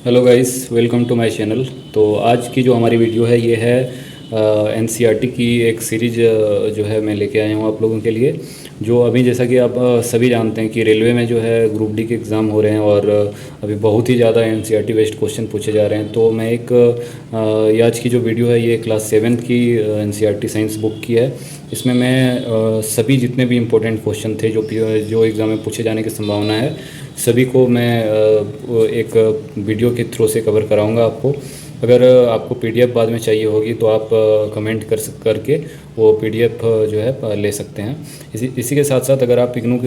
Hello guys, welcome to my channel. तो आज की जो हमारी वीडियो है ये है एनसीईआरटी की एक सीरीज जो है मैं लेके आया हूँ आप लोगों के लिए। जो अभी जैसा कि आप सभी जानते हैं कि रेलवे में जो है ग्रुप डी के एग्ज़ाम हो रहे हैं और अभी बहुत ही ज़्यादा एनसीईआरटी बेस्ड क्वेश्चन पूछे जा रहे हैं। तो मैं ये आज की जो वीडियो है ये क्लास 7 की एनसीईआरटी साइंस बुक की है। इसमें मैं सभी जितने भी इम्पोर्टेंट क्वेश्चन थे जो एग्ज़ाम में पूछे जाने की संभावना है सभी को मैं एक वीडियो के थ्रू से कवर कराऊंगा आपको। अगर आपको पीडीएफ बाद में चाहिए होगी तो आप कमेंट करके वो पीडीएफ जो है ले सकते हैं। इसी के साथ साथ अगर आप इग्नू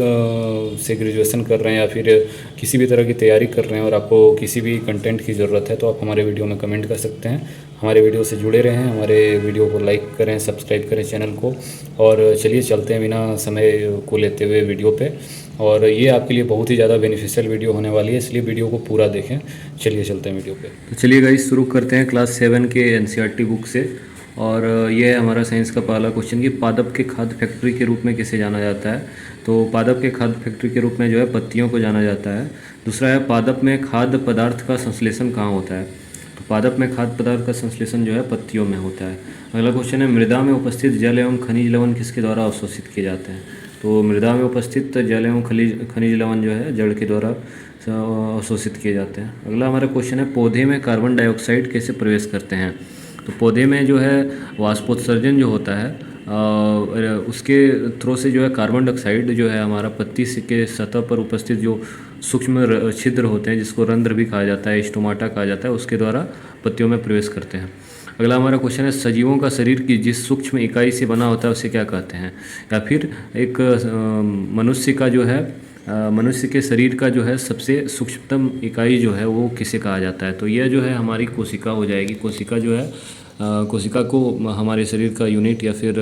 से ग्रेजुएशन कर रहे हैं या फिर किसी भी तरह की तैयारी कर रहे हैं और आपको किसी भी कंटेंट की ज़रूरत है तो आप हमारे वीडियो में कमेंट कर सकते हैं। हमारे वीडियो से जुड़े रहें, हमारे वीडियो को लाइक करें, सब्सक्राइब करें चैनल को। और चलिए चलते हैं बिना समय को लेते हुए वीडियो पे। और ये आपके लिए बहुत ही ज़्यादा बेनिफिशियल वीडियो होने वाली है, इसलिए वीडियो को पूरा देखें। चलिए चलते हैं वीडियो पे। तो चलिए गाइस शुरू करते हैं क्लास 7 के एनसीईआरटी बुक से। और ये है हमारा साइंस का पहला क्वेश्चन कि पादप के खाद्य फैक्ट्री के रूप में किसे जाना जाता है। तो पादप के खाद्य फैक्ट्री के रूप में जो है पत्तियों को जाना जाता है। दूसरा है पादप में खाद्य पदार्थ का संश्लेषण कहाँ होता है। तो पादप में खाद्य पदार्थ का संश्लेषण जो है पत्तियों में होता है। अगला क्वेश्चन है मृदा में उपस्थित जल एवं खनिज लवण किसके द्वारा अवशोषित किए जाते हैं। तो मृदा में उपस्थित जल एवं खनिज लवण जो है जड़ के द्वारा अवशोषित किए जाते हैं। अगला हमारा क्वेश्चन है पौधे में कार्बन डाइऑक्साइड कैसे प्रवेश करते हैं। तो पौधे में जो है वाष्पोत्सर्जन जो होता है उसके थ्रू से जो है कार्बन डाइऑक्साइड जो है हमारा पत्ती के सतह पर उपस्थित जो सूक्ष्म छिद्र होते हैं जिसको रंध्र भी कहा जाता है, स्टोमाटा कहा जाता है, उसके द्वारा पत्तियों में प्रवेश करते हैं। अगला हमारा क्वेश्चन है सजीवों का शरीर की जिस सूक्ष्म इकाई से बना होता है उसे क्या कहते हैं। या फिर एक मनुष्य का जो है मनुष्य के शरीर का जो है सबसे सूक्ष्मतम इकाई जो है वो किसे कहा जाता है। तो यह जो है हमारी कोशिका हो जाएगी। कोशिका जो है कोशिका को हमारे शरीर का यूनिट या फिर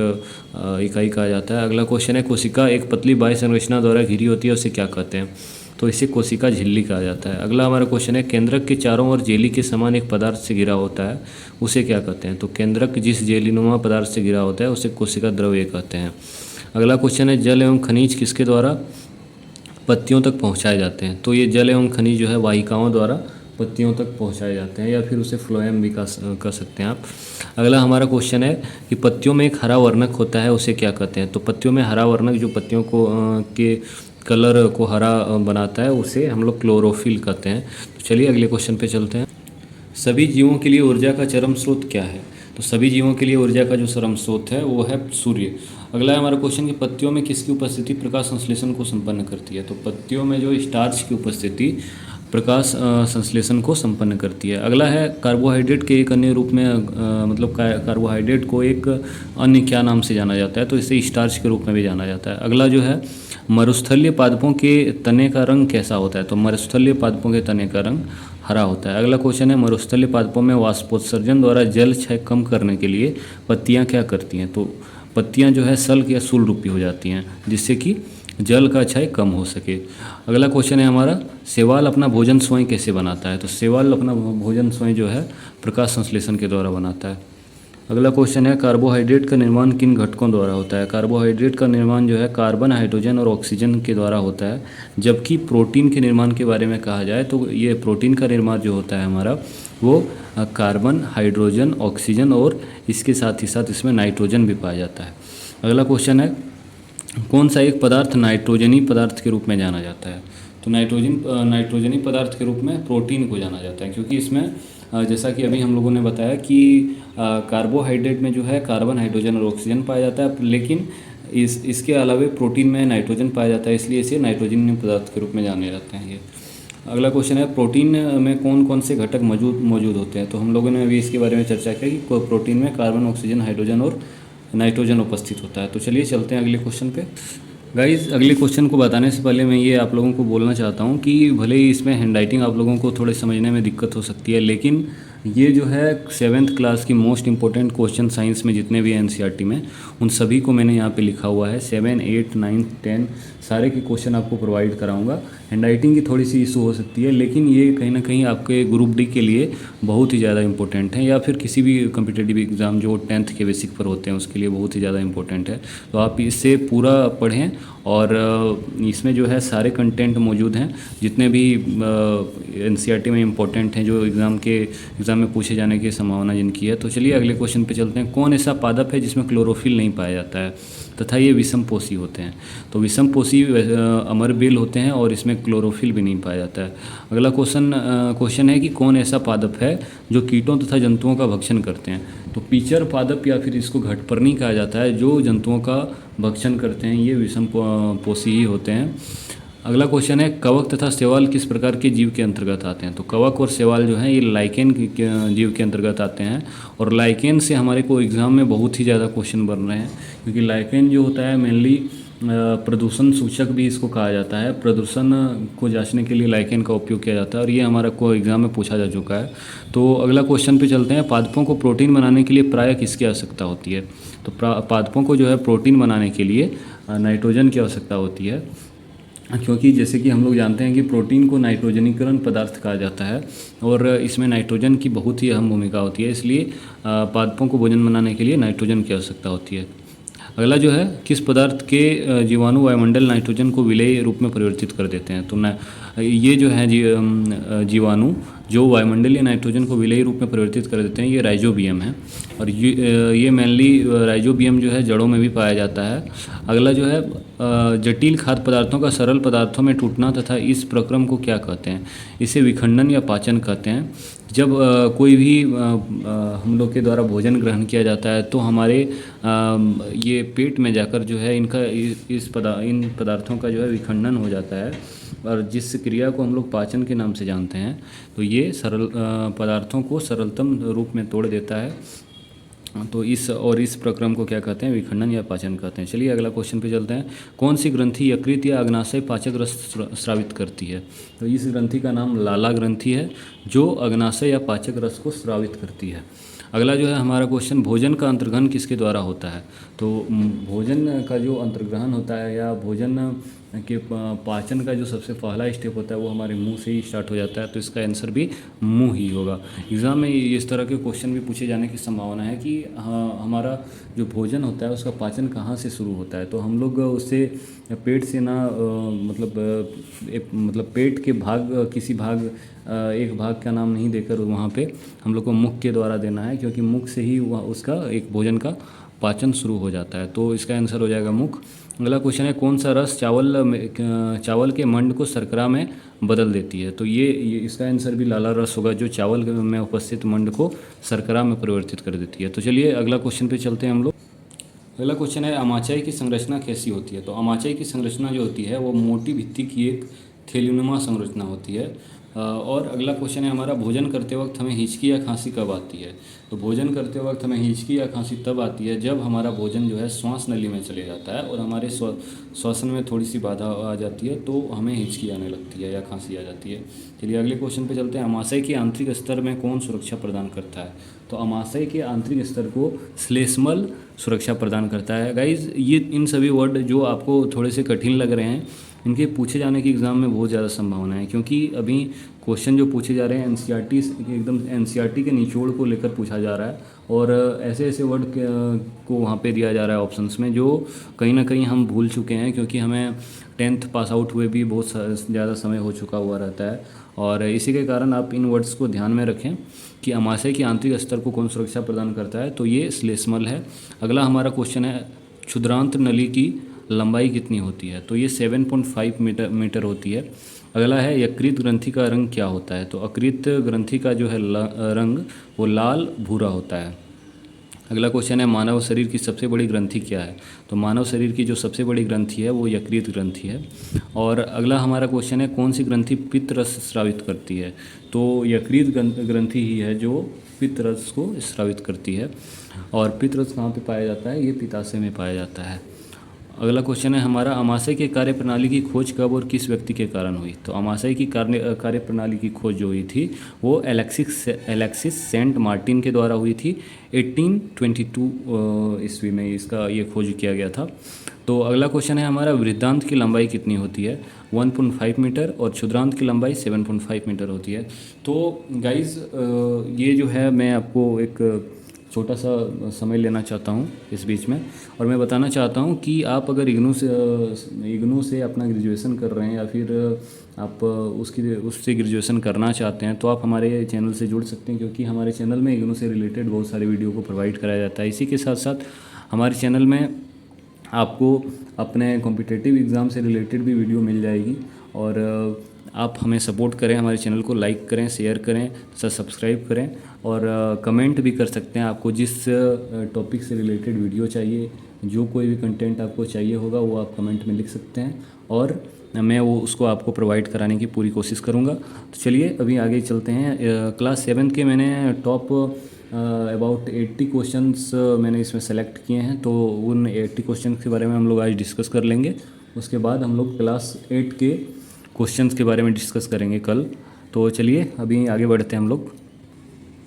इकाई कहा जाता है। अगला क्वेश्चन है कोशिका एक पतली बाह्य संरचना द्वारा घिरी होती है उसे क्या कहते हैं। तो इसे कोशिका झिल्ली कहा जाता है। अगला हमारा क्वेश्चन है केंद्रक के चारों ओर जेली के समान एक पदार्थ से घिरा होता है उसे क्या कहते हैं। तो केंद्रक जिस जेलीनुमा पदार्थ से घिरा होता है उसे कोशिका द्रव्य कहते हैं। अगला क्वेश्चन है जल एवं खनिज किसके द्वारा पत्तियों तक पहुंचाए जाते हैं। तो ये जल एवं खनिज जो है वाहिकाओं द्वारा पत्तियों तक पहुंचाए जाते हैं या फिर उसे फ्लोएम भी कर सकते हैं आप। अगला हमारा क्वेश्चन है कि पत्तियों में एक हरा वर्णक होता है उसे क्या कहते हैं। तो पत्तियों में हरा वर्णक जो पत्तियों को के कलर को हरा बनाता है उसे हम लोग क्लोरोफिल कहते हैं। तो चलिए अगले क्वेश्चन पे चलते हैं। सभी जीवों के लिए ऊर्जा का चरम स्रोत क्या है। तो सभी जीवों के लिए ऊर्जा का जो चरम स्रोत है वो है सूर्य। अगला है हमारा क्वेश्चन कि पत्तियों में किसकी उपस्थिति प्रकाश संश्लेषण को संपन्न करती है। तो पत्तियों में जो स्टार्च की उपस्थिति प्रकाश संश्लेषण को संपन्न करती है। अगला है कार्बोहाइड्रेट के एक अन्य रूप में मतलब कार्बोहाइड्रेट को एक अन्य क्या नाम से जाना जाता है। तो इसे स्टार्च के रूप में भी जाना जाता है। अगला जो है मरुस्थलीय पादपों के तने का रंग कैसा होता है। तो मरुस्थलीय पादपों के तने का रंग हरा होता है। अगला क्वेश्चन है मरुस्थलीय पादपों में वाष्पोत्सर्जन द्वारा जल क्षय कम करने के लिए पत्तियां क्या करती हैं। तो पत्तियां जो है सल्क या सूल रूपी हो जाती हैं जिससे कि जल का क्षय कम हो सके। अगला क्वेश्चन है हमारा शैवाल अपना भोजन स्वयं कैसे बनाता है। तो शैवाल अपना भोजन स्वयं जो है प्रकाश संश्लेषण के द्वारा बनाता है। अगला क्वेश्चन है कार्बोहाइड्रेट का निर्माण किन घटकों द्वारा होता है। कार्बोहाइड्रेट का निर्माण जो है कार्बन, हाइड्रोजन और ऑक्सीजन के द्वारा होता है। जबकि प्रोटीन के निर्माण के बारे में कहा जाए तो ये प्रोटीन का निर्माण जो होता है हमारा वो कार्बन, हाइड्रोजन, ऑक्सीजन और इसके साथ ही साथ इसमें नाइट्रोजन भी पाया जाता है। अगला क्वेश्चन है कौन सा एक पदार्थ नाइट्रोजनी पदार्थ के रूप में जाना जाता है। तो नाइट्रोजनी पदार्थ के रूप में प्रोटीन को जाना जाता है क्योंकि इसमें जैसा कि अभी हम लोगों ने बताया कि कार्बोहाइड्रेट में जो है कार्बन, हाइड्रोजन और ऑक्सीजन पाया जाता है, लेकिन इसके अलावा प्रोटीन में नाइट्रोजन पाया जाता है, इसलिए इसे नाइट्रोजनी पदार्थ के रूप में जाने जाते हैं ये। अगला क्वेश्चन है प्रोटीन में कौन कौन से घटक मौजूद होते हैं। तो हम लोगों ने अभी इसके बारे में चर्चा किया कि प्रोटीन में कार्बन, ऑक्सीजन, हाइड्रोजन और नाइट्रोजन उपस्थित होता है। तो चलिए चलते हैं अगले क्वेश्चन पे। गाइज अगले क्वेश्चन को बताने से पहले मैं ये आप लोगों को बोलना चाहता हूँ कि भले ही इसमें हैंडराइटिंग आप लोगों को थोड़े समझने में दिक्कत हो सकती है, लेकिन ये जो है 7th क्लास की मोस्ट इंपॉर्टेंट क्वेश्चन साइंस में जितने भी एनसीईआरटी में उन सभी को मैंने यहाँ पे लिखा हुआ है। 7, 8, 9, 10 सारे के क्वेश्चन आपको प्रोवाइड कराऊंगा। हैंडराइटिंग की थोड़ी सी इशू हो सकती है, लेकिन ये कहीं ना कहीं आपके ग्रुप डी के लिए बहुत ही ज़्यादा इंपॉर्टेंट है या फिर किसी भी कम्पिटिटिव एग्ज़ाम जो 10th के बेसिक पर होते हैं उसके लिए बहुत ही ज़्यादा इंपॉर्टेंट है। तो आप इससे पूरा पढ़ें और इसमें जो है सारे कंटेंट मौजूद हैं जितने भी एनसीईआरटी में इम्पोर्टेंट हैं, जो एग्ज़ाम में पूछे जाने की संभावना जिनकी है। तो चलिए अगले क्वेश्चन पे चलते हैं। कौन ऐसा पादप है जिसमें क्लोरोफिल नहीं पाया जाता है तथा ये विषमपोषी होते हैं? तो विषमपोषी अमरबेल होते हैं और इसमें क्लोरोफिल भी नहीं पाया जाता है। अगला क्वेश्चन है कि कौन ऐसा पादप है जो कीटों तथा जंतुओं का भक्षण करते हैं? तो पीचर पादप या फिर इसको घटपर्णी कहा जाता है, जो जंतुओं का भक्षण करते हैं, ये विषमपोषी ही होते हैं। अगला क्वेश्चन है कवक तथा शैवाल किस प्रकार के जीव के अंतर्गत आते हैं? तो कवक और शैवाल जो हैं ये लाइकेन जीव के अंतर्गत आते हैं। और लाइकेन से हमारे को एग्ज़ाम में बहुत ही ज़्यादा क्वेश्चन बन रहे हैं, क्योंकि लाइकेन जो होता है मेनली प्रदूषण सूचक भी इसको कहा जाता है। प्रदूषण को जांचने के लिए लाइकेन का उपयोग किया जाता है और ये हमारा को एग्ज़ाम में पूछा जा चुका है। तो अगला क्वेश्चन पे चलते हैं। पादपों को प्रोटीन बनाने के लिए प्रायः किसकी आवश्यकता होती है? तो पादपों को जो है प्रोटीन बनाने के लिए नाइट्रोजन की आवश्यकता होती है, क्योंकि जैसे कि हम लोग जानते हैं कि प्रोटीन को नाइट्रोजनीकरण पदार्थ कहा जाता है और इसमें नाइट्रोजन की बहुत ही अहम भूमिका होती है। इसलिए पादपों को भोजन बनाने के लिए नाइट्रोजन की आवश्यकता होती है। अगला जो है किस पदार्थ के जीवाणु वायुमंडल नाइट्रोजन को विलेय रूप में परिवर्तित कर देते हैं? तो ये जो है जीवाणु जो वायुमंडलीय नाइट्रोजन को विलेय रूप में परिवर्तित कर देते हैं, ये राइजोबियम है। और ये मेनली राइजोबियम जो है जड़ों में भी पाया जाता है। अगला जो है जटिल खाद्य पदार्थों का सरल पदार्थों में टूटना तथा इस प्रक्रम को क्या कहते हैं? इसे विखंडन या पाचन कहते हैं। जब कोई भी हम लोग के द्वारा भोजन ग्रहण किया जाता है तो हमारे ये पेट में जाकर जो है इन पदार्थों का जो है विखंडन हो जाता है, और जिस क्रिया को हम लोग पाचन के नाम से जानते हैं। तो ये सरल पदार्थों को सरलतम रूप में तोड़ देता है। तो इस प्रक्रम को क्या कहते हैं? विखंडन या पाचन कहते हैं। चलिए अगला क्वेश्चन पे चलते हैं। कौन सी ग्रंथि यकृत या अग्नाशय पाचक रस स्रावित करती है? तो इस ग्रंथि का नाम लाला ग्रंथि है, जो अग्नाशय या पाचक रस को स्रावित करती है। अगला जो है हमारा क्वेश्चन, भोजन का अंतर्ग्रहण किसके द्वारा होता है? तो भोजन का जो अंतर्ग्रहण होता है या भोजन के पाचन का जो सबसे पहला स्टेप होता है वो हमारे मुंह से ही स्टार्ट हो जाता है। तो इसका आंसर भी मुंह ही होगा। एग्ज़ाम में इस तरह के क्वेश्चन भी पूछे जाने की संभावना है कि हमारा जो भोजन होता है उसका पाचन कहाँ से शुरू होता है। तो हम लोग उससे पेट से ना मतलब पेट के किसी एक भाग का नाम नहीं देकर वहाँ पे हम लोग को मुख के द्वारा देना है, क्योंकि मुख से ही उसका एक भोजन का पाचन शुरू हो जाता है। तो इसका आंसर हो जाएगा मुख। अगला क्वेश्चन है कौन सा रस चावल के मंड को शर्करा में बदल देती है? तो ये इसका आंसर भी लाला रस होगा, जो चावल में उपस्थित मंड को शर्करा में परिवर्तित कर देती है। तो चलिए अगला क्वेश्चन पे चलते हैं हम लोग। अगला क्वेश्चन है अमाशय की संरचना कैसी होती है? तो अमाशय की संरचना जो होती है वो मोटी भित्ति की एक थैलीनुमा संरचना होती है। और अगला क्वेश्चन है हमारा, भोजन करते वक्त हमें हिचकी या खांसी कब आती है? तो भोजन करते वक्त हमें हिचकी या खांसी तब आती है जब हमारा भोजन जो है श्वास नली में चले जाता है और हमारे श्वसन में थोड़ी सी बाधा आ जाती है, तो हमें हिचकी आने लगती है या खांसी आ जाती है। चलिए अगले क्वेश्चन पे चलते हैं। अमाशय के आंतरिक स्तर में कौन सुरक्षा प्रदान करता है? तो अमाशय के आंतरिक स्तर को श्लेष्मल सुरक्षा प्रदान करता है। गाइज ये इन सभी वर्ड जो आपको थोड़े से कठिन लग रहे हैं, इनके पूछे जाने की एग्ज़ाम में बहुत ज़्यादा संभावना है, क्योंकि अभी क्वेश्चन जो पूछे जा रहे हैं एनसीईआरटी के निचोड़ को लेकर पूछा जा रहा है। और ऐसे ऐसे वर्ड को वहाँ पे दिया जा रहा है ऑप्शंस में, जो कहीं ना कहीं हम भूल चुके हैं, क्योंकि हमें 10th पास आउट हुए भी बहुत ज़्यादा समय हो चुका हुआ रहता है। और इसी के कारण आप इन वर्ड्स को ध्यान में रखें कि अमाशय के आंतरिक स्तर को कौन सुरक्षा प्रदान करता है। तो ये श्लेष्मल है। अगला हमारा क्वेश्चन है, क्षुद्रांत नली की लंबाई कितनी होती है? तो ये 7.5 मीटर होती है। अगला है, यकृत ग्रंथि का रंग क्या होता है? तो यकृत ग्रंथि का जो है रंग वो लाल भूरा होता है। अगला क्वेश्चन है, मानव शरीर की सबसे बड़ी ग्रंथि क्या है? तो मानव शरीर की जो सबसे बड़ी ग्रंथि है वो यकृत ग्रंथि है। और अगला हमारा क्वेश्चन है, कौन सी ग्रंथि पित्त रस स्रावित करती है? तो यकृत ग्रंथि ही है जो पित्त रस को स्रावित करती है। और पित्त रस कहाँ पे पाया जाता है? ये पित्ताशय में पाया जाता है। अगला क्वेश्चन है हमारा, अमाशय के कार्य प्रणाली की खोज कब और किस व्यक्ति के कारण हुई? तो अमाशय की कार्य प्रणाली की खोज जो हुई थी वो एलेक्सिस सेंट मार्टिन के द्वारा हुई थी। 1822 ईस्वी में ये खोज किया गया था। तो अगला क्वेश्चन है हमारा, वृद्धांत की लंबाई कितनी होती है? 1.5 मीटर और क्षुद्रांत की लंबाई 7.5 मीटर होती है। तो गाइज़ ये जो है मैं आपको एक छोटा सा समय लेना चाहता हूँ इस बीच में, और मैं बताना चाहता हूँ कि आप अगर इग्नू से अपना ग्रेजुएशन कर रहे हैं या फिर आप उससे ग्रेजुएशन करना चाहते हैं तो आप हमारे चैनल से जुड़ सकते हैं, क्योंकि हमारे चैनल में इग्नू से रिलेटेड बहुत सारे वीडियो को प्रोवाइड कराया जाता है। इसी के साथ साथ हमारे चैनल में आपको अपने कॉम्पिटिटिव एग्ज़ाम से रिलेटेड भी वीडियो मिल जाएगी। और आप हमें सपोर्ट करें, हमारे चैनल को लाइक करें, शेयर करें, सब्सक्राइब करें, और कमेंट भी कर सकते हैं। आपको जिस टॉपिक से रिलेटेड वीडियो चाहिए, जो कोई भी कंटेंट आपको चाहिए होगा वो आप कमेंट में लिख सकते हैं, और मैं वो उसको आपको प्रोवाइड कराने की पूरी कोशिश करूँगा। तो चलिए अभी आगे चलते हैं। क्लास 7 के मैंने टॉप अबाउट 80 क्वेश्चंस मैंने इसमें सेलेक्ट किए हैं, तो उन 80 क्वेश्चन के बारे में हम लोग आज डिस्कस कर लेंगे। उसके बाद हम लोग क्लास 8 के क्वेश्चंस के बारे में डिस्कस करेंगे कल। तो चलिए अभी आगे बढ़ते हैं हम लोग।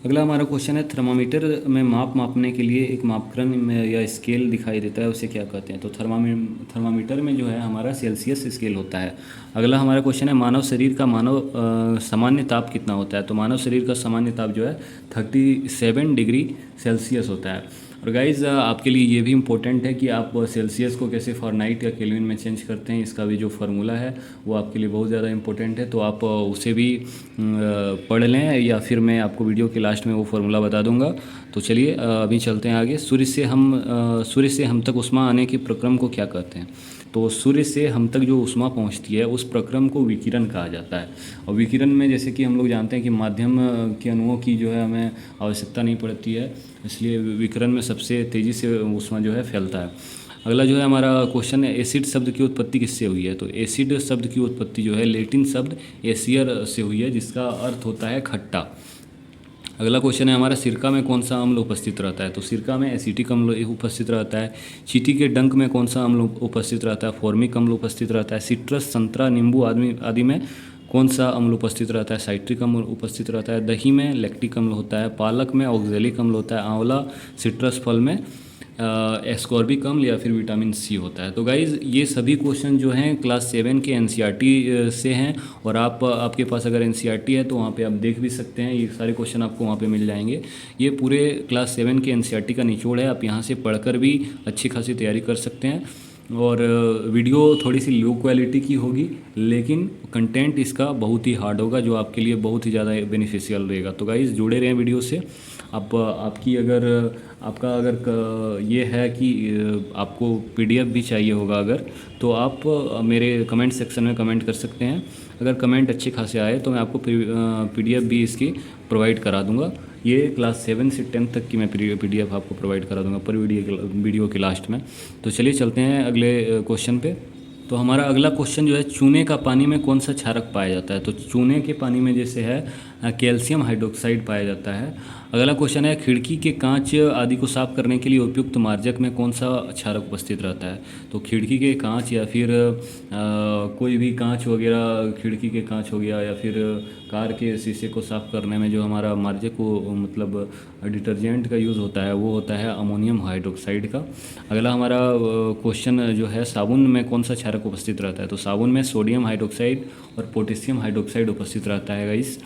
अगला हमारा क्वेश्चन है, थर्मामीटर में मापने के लिए एक मापक्रम या स्केल दिखाई देता है, उसे क्या कहते हैं? तो थर्मामीटर में जो है हमारा सेल्सियस स्केल होता है। अगला हमारा क्वेश्चन है, मानव शरीर का सामान्य ताप कितना होता है? तो मानव शरीर का सामान्य ताप जो है 37 डिग्री सेल्सियस होता है। और गाइज़ आपके लिए ये भी इम्पोर्टेंट है कि आप सेल्सियस को कैसे फ़ारेनहाइट या केल्विन में चेंज करते हैं, इसका भी जो फार्मूला है वो आपके लिए बहुत ज़्यादा इम्पोर्टेंट है। तो आप उसे भी पढ़ लें, या फिर मैं आपको वीडियो के लास्ट में वो फार्मूला बता दूंगा। तो चलिए अभी चलते हैं आगे। सूर्य से हम तक ऊष्मा आने के प्रक्रम को क्या कहते हैं? तो सूर्य से हम तक जो ऊष्मा पहुंचती है उस प्रक्रम को विकिरण कहा जाता है। और विकिरण में जैसे कि हम लोग जानते हैं कि माध्यम के अणुओं की जो है हमें आवश्यकता नहीं पड़ती है, इसलिए विकिरण में सबसे तेज़ी से ऊष्मा जो है फैलता है। अगला जो है हमारा क्वेश्चन है, एसिड शब्द की उत्पत्ति किससे हुई है? तो एसिड शब्द की उत्पत्ति जो है लैटिन शब्द एसियर से हुई है, जिसका अर्थ होता है खट्टा। अगला क्वेश्चन है हमारा, सिरका में कौन सा अम्ल उपस्थित रहता है? तो सिरका में एसिटिक अम्ल उपस्थित रहता है। चींटी के डंक में कौन सा अम्ल उपस्थित रहता है? फॉर्मिक अम्ल उपस्थित रहता है। सिट्रस, संतरा, नींबू आदि में कौन सा अम्ल उपस्थित रहता है? साइट्रिक अम्ल उपस्थित रहता है। दही में लैक्टिक अम्ल होता है। पालक में ऑक्जेलिक अम्ल होता है। आंवला सिट्रस फल में एस्कॉर्बिक अम्ल या फिर विटामिन सी होता है। तो गाइज़ ये सभी क्वेश्चन जो हैं क्लास 7 के एनसीईआरटी से हैं, और आपके पास अगर एनसीईआरटी है तो वहाँ पे आप देख भी सकते हैं, ये सारे क्वेश्चन आपको वहाँ पे मिल जाएंगे। ये पूरे क्लास 7 के एनसीईआरटी का निचोड़ है, आप यहाँ से पढ़कर भी अच्छी खासी तैयारी कर सकते हैं। और वीडियो थोड़ी सी लो क्वालिटी की होगी, लेकिन कंटेंट इसका बहुत ही हार्ड होगा, जो आपके लिए बहुत ही ज़्यादा बेनिफिशियल रहेगा। तो गाइज़ जुड़े रहें वीडियो से। आपका अगर ये है कि आपको पीडीएफ भी चाहिए होगा अगर, तो आप मेरे कमेंट सेक्शन में कमेंट कर सकते हैं। अगर कमेंट अच्छे खासे आए तो मैं आपको पीडीएफ भी इसकी प्रोवाइड करा दूंगा। ये क्लास 7 से 10 तक की मैं पीडीएफ आपको प्रोवाइड करा दूंगा पर वीडियो के लास्ट में। तो चलिए चलते हैं अगले क्वेश्चन पे। तो हमारा अगला क्वेश्चन जो है, चूने का पानी में कौन सा क्षारक पाया जाता है? तो चूने के पानी में जैसे है कैल्शियम हाइड्रोक्साइड पाया जाता है। अगला क्वेश्चन है, खिड़की के कांच आदि को साफ करने के लिए उपयुक्त मार्जक में कौन सा क्षारक उपस्थित रहता है? तो खिड़की के कांच या फिर कोई भी कांच वगैरह, खिड़की के कांच हो गया या फिर कार के शीशे को साफ़ करने में जो हमारा मार्जक को मतलब डिटर्जेंट का यूज़ होता है वो होता है अमोनियम हाइड्रोक्साइड का। अगला हमारा क्वेश्चन जो है, साबुन में कौन सा क्षारक उपस्थित रहता है? तो साबुन में सोडियम हाइड्रोक्साइड और पोटेशियम हाइड्रोक्साइड उपस्थित रहता है गाइस।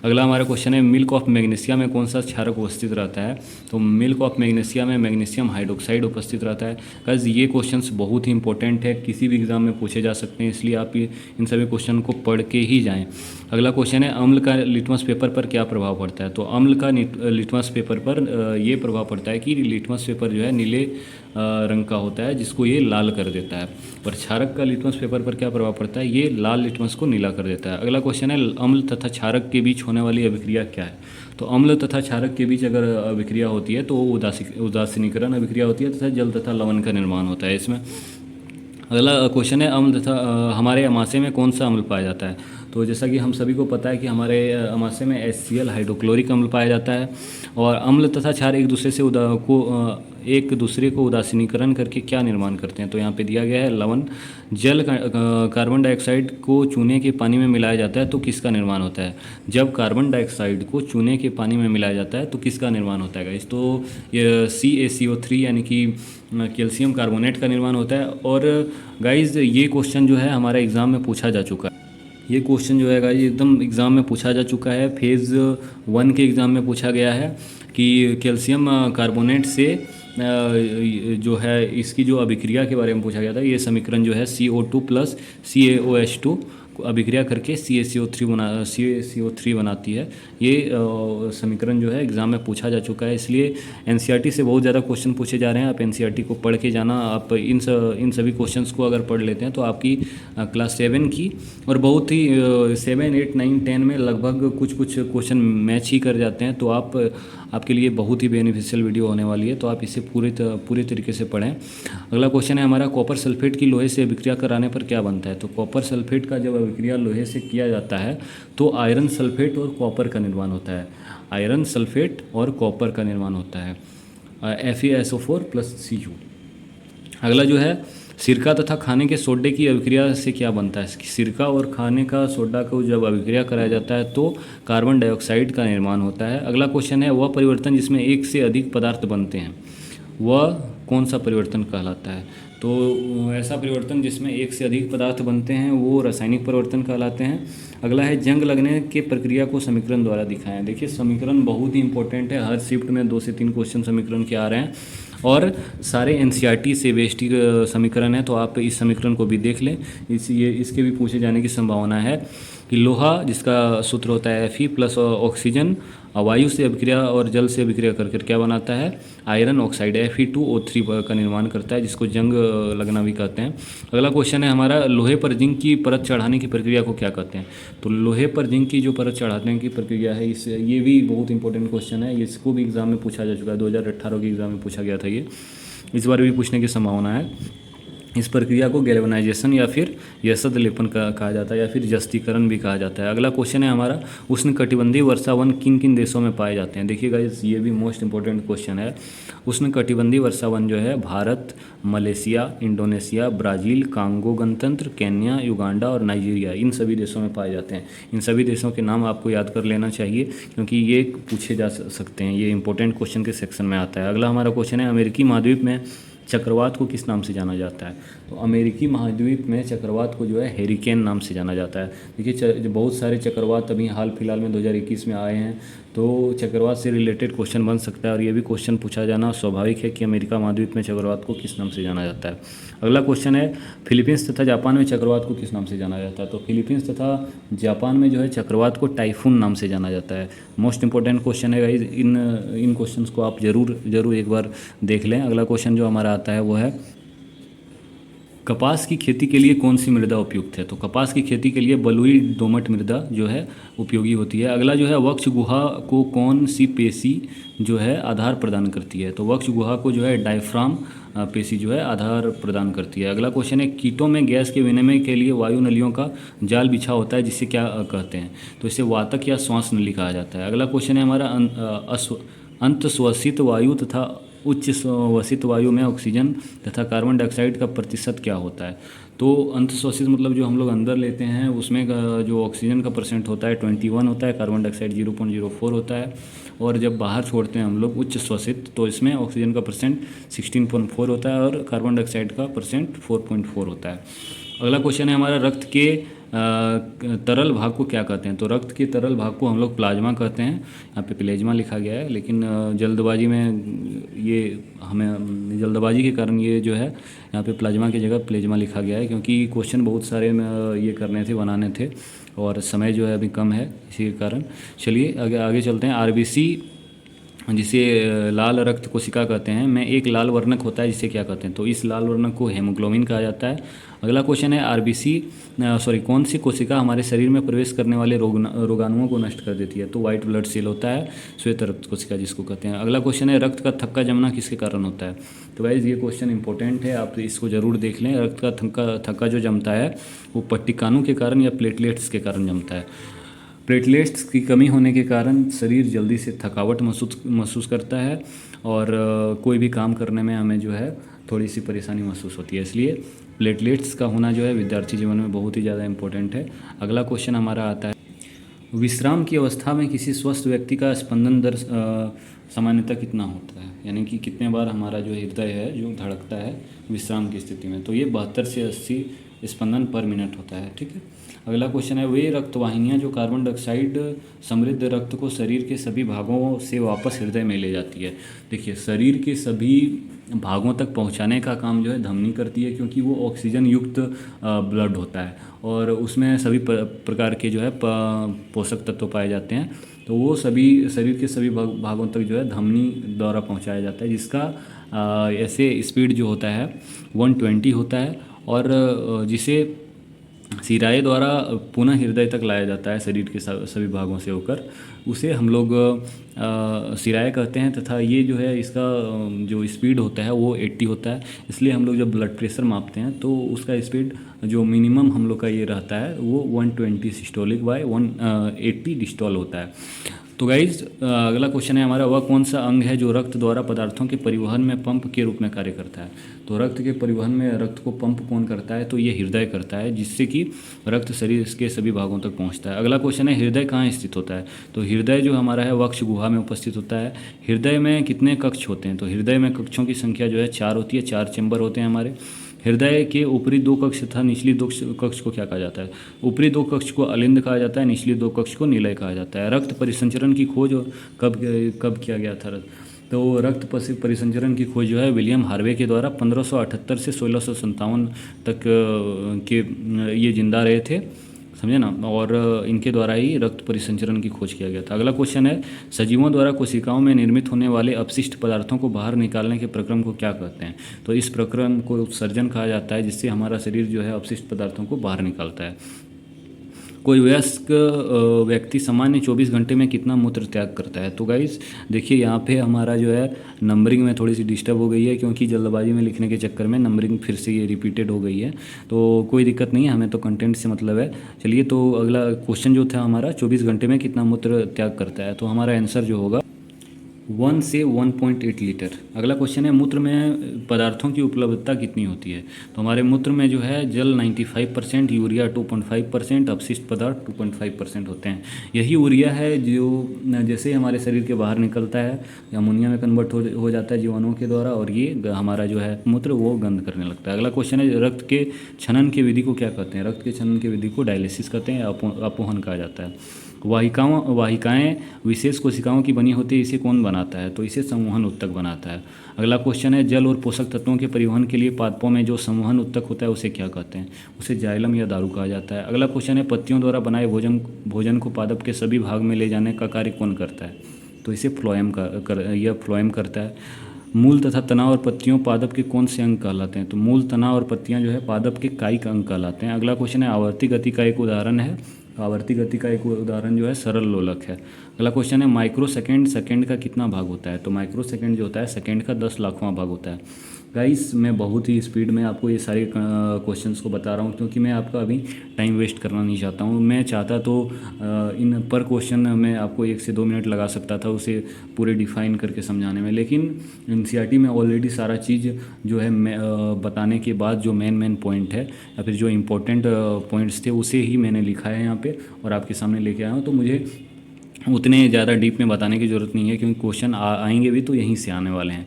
अगला हमारा क्वेश्चन है, मिल्क ऑफ मैग्नीशिया में कौन सा क्षारक उपस्थित रहता है? तो मिल्क ऑफ मैग्नीशिया में मैग्नीशियम हाइड्रोक्साइड उपस्थित रहता है। गाइस ये क्वेश्चंस बहुत ही इंपॉर्टेंट है, किसी भी एग्जाम में पूछे जा सकते हैं, इसलिए आप इन सभी क्वेश्चन को पढ़ के ही जाएं। अगला क्वेश्चन है, अम्ल का लिटमस पेपर पर क्या प्रभाव पड़ता है? तो अम्ल का लिटमस पेपर पर ये प्रभाव पड़ता है कि लिटमस पेपर जो है नीले रंग का होता है, जिसको ये लाल कर देता है। और क्षारक का लिटमस पेपर पर क्या प्रभाव पड़ता है? ये लाल लिटमस को नीला कर देता है। अगला क्वेश्चन है, अम्ल तथा क्षारक के बीच होने वाली अभिक्रिया क्या है? तो अम्ल तथा क्षारक के बीच अगर अभिक्रिया होती है तो वो उदासीनीकरण अभिक्रिया होती है तथा जल तथा लवण का निर्माण होता है इसमें। अगला क्वेश्चन है, अम्ल तथा हमारे अमाशय में कौन सा अम्ल पाया जाता है? तो जैसा कि हम सभी को पता है कि हमारे अमाशय में HCl हाइड्रोक्लोरिक अम्ल पाया जाता है। और अम्ल तथा क्षार एक दूसरे को उदासीनीकरण करके क्या निर्माण करते हैं? तो यहाँ पे दिया गया है लवण। जल कार्बन डाइऑक्साइड को चूने के पानी में मिलाया जाता है तो किसका निर्माण होता है? जब कार्बन डाइऑक्साइड को चूने के पानी में मिलाया जाता है तो किसका निर्माण होता है गाइस? तो CaCO3 यानी कि कैल्शियम कार्बोनेट का निर्माण होता है। और गाइस ये क्वेश्चन जो है हमारे एग्ज़ाम में पूछा जा चुका है। ये क्वेश्चन जो है गाइस एकदम एग्ज़ाम में पूछा जा चुका है, फेज़ 1 के एग्ज़ाम में पूछा गया है कि कैल्शियम कार्बोनेट से जो है इसकी जो अभिक्रिया के बारे में पूछा गया था। ये समीकरण जो है CO2 प्लस CaOH2 अभिक्रिया करके CaCO3 बनाती है। ये समीकरण जो है एग्ज़ाम में पूछा जा चुका है, इसलिए एनसीईआरटी से बहुत ज़्यादा क्वेश्चन पूछे जा रहे हैं। आप एनसीईआरटी को पढ़ के जाना। आप इन सभी क्वेश्चंस को अगर पढ़ लेते हैं तो आपकी क्लास 7 की और बहुत ही 7, 8, 9, 10 में लगभग कुछ क्वेश्चन मैच ही कर जाते हैं। तो आपके लिए बहुत ही बेनिफिशियल वीडियो होने वाली है, तो आप इसे पूरे तरीके से पढ़ें। अगला क्वेश्चन है हमारा, कॉपर सल्फेट की लोहे से अभिक्रिया कराने पर क्या बनता है। तो कॉपर सल्फेट का जब अभिक्रिया लोहे से किया जाता है तो आयरन सल्फेट और कॉपर का निर्माण होता है। आयरन सल्फेट और कॉपर का निर्माण होता है, FeSO4 प्लस Cu। अगला जो है, सिरका तथा खाने के सोडे की अभिक्रिया से क्या बनता है। सिरका और खाने का सोडा को जब अभिक्रिया कराया जाता है तो कार्बन डाइऑक्साइड का निर्माण होता है। अगला क्वेश्चन है, वह परिवर्तन जिसमें एक से अधिक पदार्थ बनते हैं वह कौन सा परिवर्तन कहलाता है। तो ऐसा परिवर्तन जिसमें एक से अधिक पदार्थ बनते हैं वो रासायनिक परिवर्तन कहलाते हैं। अगला है, जंग लगने के प्रक्रिया को समीकरण द्वारा दिखाएं। देखिए समीकरण बहुत ही इंपॉर्टेंट है, हर शिफ्ट में 2 से 3 क्वेश्चन समीकरण के आ रहे हैं और सारे एनसीईआरटी से बेस्ड समीकरण है, तो आप इस समीकरण को भी देख लें। इसके भी पूछे जाने की संभावना है कि लोहा जिसका सूत्र होता है Fe प्लस ऑक्सीजन वायु से अभिक्रिया और जल से अभिक्रिया कर क्या बनाता है, आयरन ऑक्साइड Fe2O3 का निर्माण करता है, जिसको जंग लगना भी कहते हैं। अगला क्वेश्चन है हमारा, लोहे पर जिंक की परत चढ़ाने की प्रक्रिया को क्या कहते हैं। तो लोहे पर जिंक की जो परत चढ़ाने की प्रक्रिया है ये भी बहुत इंपॉर्टेंट क्वेश्चन है, इसको भी एग्जाम में पूछा जा चुका है। 2018 के एग्जाम में पूछा गया था, ये इस बार भी पूछने की संभावना है। इस प्रक्रिया को गैल्वेनाइजेशन या फिर यशद लेपन कहा जाता है या फिर जस्तीकरण भी कहा जाता है। अगला क्वेश्चन है हमारा, उष्णकटिबंधीय वर्षावन किन किन देशों में पाए जाते हैं। देखिएगा ये भी मोस्ट इंपॉर्टेंट क्वेश्चन है। उष्णकटिबंधीय वर्षावन जो है Bharat, Malaysia, Indonesia, Brazil, Congo गणतंत्र, केन्या, युगांडा और नाइजीरिया, इन सभी देशों में पाए जाते हैं। इन सभी देशों के नाम आपको याद कर लेना चाहिए क्योंकि ये पूछे जा सकते हैं, ये इंपॉर्टेंट क्वेश्चन के सेक्शन में आता है। अगला हमारा क्वेश्चन है, अमेरिकी महाद्वीप में चक्रवात को किस नाम से जाना जाता है। तो अमेरिकी महाद्वीप में चक्रवात को जो है हेरिकेन नाम से जाना जाता है। देखिए बहुत सारे चक्रवात अभी हाल फिलहाल में 2021 में आए हैं, तो चक्रवात से रिलेटेड क्वेश्चन बन सकता है और ये भी क्वेश्चन पूछा जाना स्वाभाविक है कि अमेरिका महाद्वीप में चक्रवात को किस नाम से जाना जाता है। अगला क्वेश्चन है, फिलीपींस तथा जापान में चक्रवात को किस नाम से जाना जाता है। तो फिलीपींस तथा जापान में जो है चक्रवात को टाइफून नाम से जाना जाता है। मोस्ट इंपॉर्टेंट क्वेश्चन है गाइस, इन क्वेश्चंस को आप जरूर एक बार देख लें। अगला क्वेश्चन जो हमारा आता है वो है, कपास की खेती के लिए कौन सी मृदा उपयुक्त है। तो कपास की खेती के लिए बलुई दोमट मृदा जो है उपयोगी होती है। अगला जो है, वक्ष गुहा को कौन सी पेशी जो है आधार प्रदान करती है। तो वक्ष गुहा को जो है डायफ्राम पेशी जो है आधार प्रदान करती है। अगला क्वेश्चन है, कीटों में गैस के विनिमय के लिए वायु नलियों का जाल बिछा होता है जिसे क्या कहते हैं। तो इसे वातक या श्वास नली कहा जाता है। अगला क्वेश्चन है हमारा, अंतःश्वसित वायु तथा उच्च श्वसित वायु में ऑक्सीजन तथा कार्बन डाइऑक्साइड का प्रतिशत क्या होता है। तो अंतःश्वसित मतलब जो हम लोग अंदर लेते हैं उसमें जो ऑक्सीजन का परसेंट होता है 21 होता है, कार्बन डाइऑक्साइड 0.04 होता है, और जब बाहर छोड़ते हैं हम लोग उच्च श्वसित तो इसमें ऑक्सीजन का परसेंट 16.4 होता है और कार्बन डाइऑक्साइड का परसेंट 4.4 होता है। अगला क्वेश्चन है हमारा, रक्त के तरल भाग को क्या कहते हैं। तो रक्त के तरल भाग को हम लोग प्लाज्मा कहते हैं। यहाँ पे प्लेज्मा लिखा गया है, लेकिन जल्दबाजी में जल्दबाजी के कारण ये जो है यहाँ पे प्लाज्मा की जगह प्लेज्मा लिखा गया है, क्योंकि क्वेश्चन बहुत सारे ये करने थे, बनाने थे और समय जो है अभी कम है, इसी के कारण। चलिए आगे चलते हैं। आरबीसी जिसे लाल रक्त कोशिका कहते हैं में एक लाल वर्णक होता है जिसे क्या कहते हैं। तो इस लाल वर्णक को हेमोग्लोबिन कहा जाता है। अगला क्वेश्चन है, कौन सी कोशिका हमारे शरीर में प्रवेश करने वाले रोगाणुओं को नष्ट कर देती है। तो व्हाइट ब्लड सेल होता है, श्वेत रक्त कोशिका जिसको कहते हैं। अगला क्वेश्चन है, रक्त का थक्का जमना किसके कारण होता है। तो गाइस ये क्वेश्चन इंपॉर्टेंट है, आप इसको जरूर देख लें। रक्त का थक्का जो जमता है वो पट्टिकाणु के कारण या प्लेटलेट्स के कारण जमता है। प्लेटलेट्स की कमी होने के कारण शरीर जल्दी से थकावट महसूस करता है और कोई भी काम करने में हमें जो है थोड़ी सी परेशानी महसूस होती है, इसलिए प्लेटलेट्स का होना जो है विद्यार्थी जीवन में बहुत ही ज़्यादा इंपॉर्टेंट है। अगला क्वेश्चन हमारा आता है, विश्राम की अवस्था में किसी स्वस्थ व्यक्ति का स्पंदन दर सामान्यतः कितना होता है, यानी कि कितने बार हमारा जो हृदय है जो धड़कता है विश्राम की स्थिति में। तो ये 72 से 80 स्पंदन पर मिनट होता है। ठीक है। अगला क्वेश्चन है, वे रक्तवाहिनियाँ जो कार्बन डाइऑक्साइड समृद्ध रक्त को शरीर के सभी भागों से वापस हृदय में ले जाती है। देखिए, शरीर के सभी भागों तक पहुंचाने का काम जो है धमनी करती है, क्योंकि वो ऑक्सीजन युक्त ब्लड होता है और उसमें सभी प्रकार के जो है पोषक तत्व पाए जाते हैं। तो वो सभी शरीर के सभी भागों तक जो है धमनी द्वारा पहुंचाया जाता है, जिसका ऐसे स्पीड जो होता है 120 होता है, और जिसे सिराए द्वारा पुनः हृदय तक लाया जाता है शरीर के सभी भागों से होकर, उसे हम लोग सिराए कहते हैं। तथा ये जो है इसका जो स्पीड होता है वो 80 होता है। इसलिए हम लोग जब ब्लड प्रेशर मापते हैं तो उसका स्पीड जो मिनिमम हम लोग का ये रहता है वो 120 सिस्टोलिक बाय 180 डिस्टॉल होता है। तो गाइज, अगला क्वेश्चन है हमारा, वह कौन सा अंग है जो रक्त द्वारा पदार्थों के परिवहन में पंप के रूप में कार्य करता है। तो रक्त के परिवहन में रक्त को पंप कौन करता है, तो ये हृदय करता है, जिससे कि रक्त शरीर के सभी भागों तक पहुंचता है। अगला क्वेश्चन है, हृदय कहाँ स्थित होता है। तो हृदय जो हमारा है वक्ष गुहा में उपस्थित होता है। हृदय में कितने कक्ष होते हैं, तो हृदय में कक्षों की संख्या जो है 4 होती है, 4 चैम्बर होते हैं हमारे। हृदय के ऊपरी 2 कक्ष तथा निचली 2 कक्ष को क्या कहा जाता है। ऊपरी 2 कक्ष को अलिंद कहा जाता है, निचली 2 कक्ष को निलय कहा जाता है। रक्त परिसंचरण की खोज कब कब किया गया था। तो रक्त परिसंचरण की खोज जो है विलियम हार्वे के द्वारा 1578 से 1657 तक के ये जिंदा रहे थे, समझे ना, और इनके द्वारा ही रक्त परिसंचरण की खोज किया गया था। अगला क्वेश्चन है, सजीवों द्वारा कोशिकाओं में निर्मित होने वाले अपशिष्ट पदार्थों को बाहर निकालने के प्रक्रम को क्या कहते हैं। तो इस प्रक्रम को उत्सर्जन कहा जाता है, जिससे हमारा शरीर जो है अपशिष्ट पदार्थों को बाहर निकालता है। कोई वयस्क व्यक्ति सामान्य 24 घंटे में कितना मूत्र त्याग करता है। तो गाइस देखिए, यहाँ पे हमारा जो है नंबरिंग में थोड़ी सी डिस्टर्ब हो गई है, क्योंकि जल्दबाजी में लिखने के चक्कर में नंबरिंग फिर से ये रिपीटेड हो गई है। तो कोई दिक्कत नहीं है, हमें तो कंटेंट से मतलब है। चलिए, तो अगला क्वेश्चन जो था हमारा, 24 घंटे में कितना मूत्र त्याग करता है, तो हमारा आंसर जो होगा 1 से 1.8 लीटर। अगला क्वेश्चन है, मूत्र में पदार्थों की उपलब्धता कितनी होती है। तो हमारे मूत्र में जो है जल 95%, यूरिया 2.5%, अपशिष्ट पदार्थ 2.5% होते हैं। यही यूरिया है जो जैसे हमारे शरीर के बाहर निकलता है अमोनिया में कन्वर्ट हो जाता है जीवाणुओं के द्वारा, और ये हमारा जो है मूत्र वो गंध करने लगता है। अगला क्वेश्चन है, रक्त के छनन की विधि को क्या कहते हैं। रक्त के छनन की विधि को डायलिसिस कहते हैं, अपोहन कहा जाता है। वाहिकाएं विशेष कोशिकाओं की बनी होती है, इसे कौन बनाता है। तो इसे संवहन उत्तक बनाता है। अगला क्वेश्चन है, जल और पोषक तत्वों के परिवहन के लिए पादपों में जो संवहन उत्तक होता है उसे क्या कहते हैं। उसे जाइलम या दारू कहा जाता है। अगला क्वेश्चन है, पत्तियों द्वारा बनाए भोजन को पादप के सभी भाग में ले जाने का कार्य कौन करता है। तो इसे फ्लोएम करता है। मूल तथा तना और पत्तियों पादप के कौन से अंग कहलाते हैं। तो मूल, तना और पत्तियां जो है पादप के कायिक अंग कहलाते हैं। अगला क्वेश्चन है, आवर्ती गति का एक उदाहरण है। आवर्ती गति का एक उदाहरण जो है सरल लोलक है। अगला क्वेश्चन है, माइक्रो सेकंड का कितना भाग होता है। तो माइक्रो सेकंड जो होता है सेकंड का 10 लाखवां भाग होता है। गाइस, मैं बहुत ही स्पीड में आपको ये सारे क्वेश्चंस को बता रहा हूँ, क्योंकि मैं आपका अभी टाइम वेस्ट करना नहीं चाहता हूँ। मैं चाहता तो इन पर क्वेश्चन में आपको 1 से 2 मिनट लगा सकता था उसे पूरे डिफाइन करके समझाने में, लेकिन एनसीईआरटी में ऑलरेडी सारा चीज़ जो है बताने के बाद जो मेन पॉइंट है या फिर जो इम्पोर्टेंट पॉइंट्स थे उसे ही मैंने लिखा है यहाँ पे और आपके सामने लेके आया हूँ। तो मुझे उतने ज़्यादा डीप में बताने की ज़रूरत नहीं है, क्योंकि क्वेश्चन आएंगे भी तो यहीं से आने वाले हैं,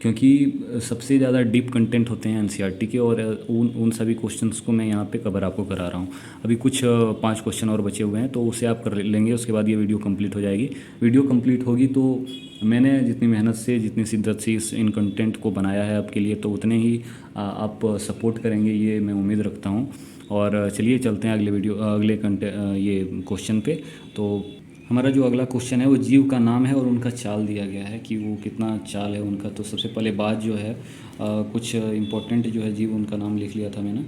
क्योंकि सबसे ज़्यादा डीप कंटेंट होते हैं एनसीईआरटी के, और उन सभी क्वेश्चंस को मैं यहाँ पे कवर आपको करा रहा हूँ। अभी कुछ 5 क्वेश्चन और बचे हुए हैं, तो उसे आप कर लेंगे, उसके बाद ये वीडियो कंप्लीट हो जाएगी। वीडियो कंप्लीट होगी तो मैंने जितनी मेहनत से, जितनी शिद्दत से इन कंटेंट को बनाया है आपके लिए, तो उतने ही आप सपोर्ट करेंगे, ये मैं उम्मीद रखता हूँ। और चलिए चलते हैं अगले ये क्वेश्चन पे। तो हमारा जो अगला क्वेश्चन है वो जीव का नाम है और उनका चाल दिया गया है कि वो कितना चाल है उनका। तो सबसे पहले बाज जो है कुछ इम्पोर्टेंट जो है जीव, उनका नाम लिख लिया था मैंने।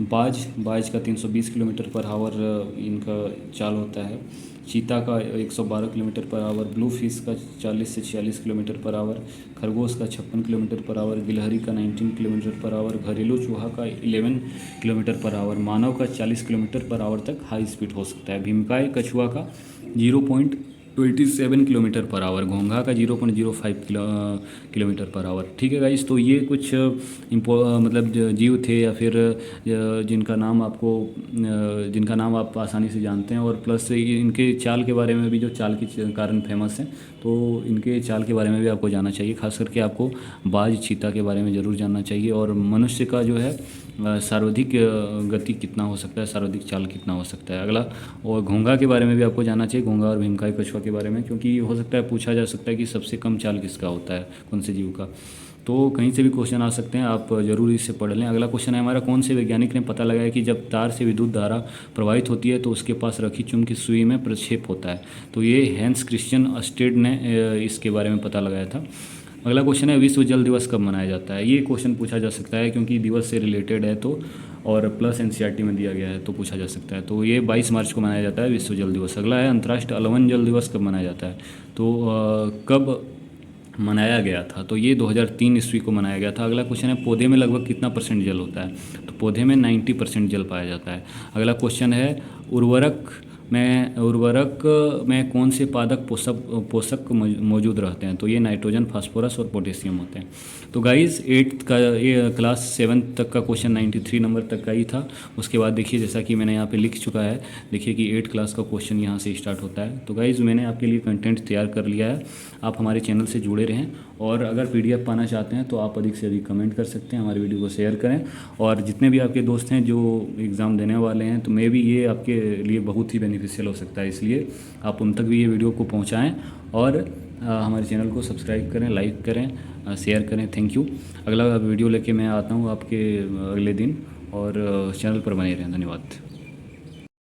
बाज का 320 किलोमीटर पर आवर इनका चाल होता है। चीता का 112 kilometre per hour. Blue fish का 40 से 46 किलोमीटर पर आवर। खरगोश का 56 किलोमीटर पर आवर। गिलहरी का 19 किलोमीटर पर आवर। घरेलू चूहा का 11 किलोमीटर पर आवर। मानव का 40 किलोमीटर पर आवर तक हाई स्पीड हो सकता है। भीमकाय कछुआ का 0.27 किलोमीटर पर आवर। घोंघा का 0.05 किलोमीटर पर आवर। ठीक है गाइस, तो ये कुछ मतलब जीव थे या फिर जिनका नाम आप आसानी से जानते हैं, और प्लस इनके चाल के बारे में भी, जो चाल के कारण फेमस हैं, तो इनके चाल के बारे में भी आपको जानना चाहिए। खास करके आपको बाज, चीता के बारे में ज़रूर जानना चाहिए। और मनुष्य का जो है सर्वाधिक गति कितना हो सकता है, सर्वाधिक चाल कितना हो सकता है। अगला, और घोंघा के बारे में भी आपको जानना चाहिए, घोंघा और भीमकाय कछुआ के बारे में, क्योंकि हो सकता है पूछा जा सकता है कि सबसे कम चाल किसका होता है, कौन से जीव का। तो कहीं से भी क्वेश्चन आ सकते हैं, आप जरूर इससे पढ़ लें। अगला क्वेश्चन है हमारा, कौन से वैज्ञानिक ने पता लगाया कि जब तार से विद्युत धारा प्रवाहित होती है तो उसके पास रखी चुंबक की सुई में प्रक्षेप होता है। तो ये हैंस क्रिश्चियन अस्टेड ने इसके बारे में पता लगाया था। अगला क्वेश्चन है, विश्व जल दिवस कब मनाया जाता है। ये क्वेश्चन पूछा जा सकता है क्योंकि दिवस से रिलेटेड है, तो और प्लस एनसीईआरटी में दिया गया है तो पूछा जा सकता है। तो ये 22 मार्च को मनाया जाता है विश्व जल दिवस। अगला है, अंतर्राष्ट्रीय अलवन जल दिवस कब मनाया जाता है। तो कब मनाया गया था, तो ये 2003 ईस्वी को मनाया गया था। अगला क्वेश्चन है, पौधे में लगभग कितना परसेंट जल होता है। तो पौधे में 90% जल पाया जाता है। अगला क्वेश्चन है, उर्वरक में कौन से पादप पोषक मौजूद रहते हैं। तो ये नाइट्रोजन, फास्फोरस और पोटेशियम होते हैं। तो गाइस 8th का ये क्लास 7 तक का क्वेश्चन 93 नंबर तक का ही था। उसके बाद देखिए, जैसा कि मैंने यहाँ पे लिख चुका है, देखिए कि 8th क्लास का क्वेश्चन यहाँ से स्टार्ट होता है। तो गाइस मैंने आपके लिए कंटेंट तैयार कर लिया है, आप हमारे चैनल से जुड़े रहें। और अगर PDF पाना चाहते हैं तो आप अधिक से अधिक कमेंट कर सकते हैं, हमारी वीडियो को शेयर करें। और जितने भी आपके दोस्त हैं जो एग्ज़ाम देने वाले हैं, तो मे भी ये आपके लिए बहुत ही बेनिफिशियल हो सकता है, इसलिए आप उन तक भी ये वीडियो को पहुँचाएँ। और हमारे चैनल को सब्सक्राइब करें, लाइक करें, शेयर करें। Thank you. अगला वीडियो लेके मैं आता हूँ आपके अगले दिन, और चैनल पर बने रहें। धन्यवाद।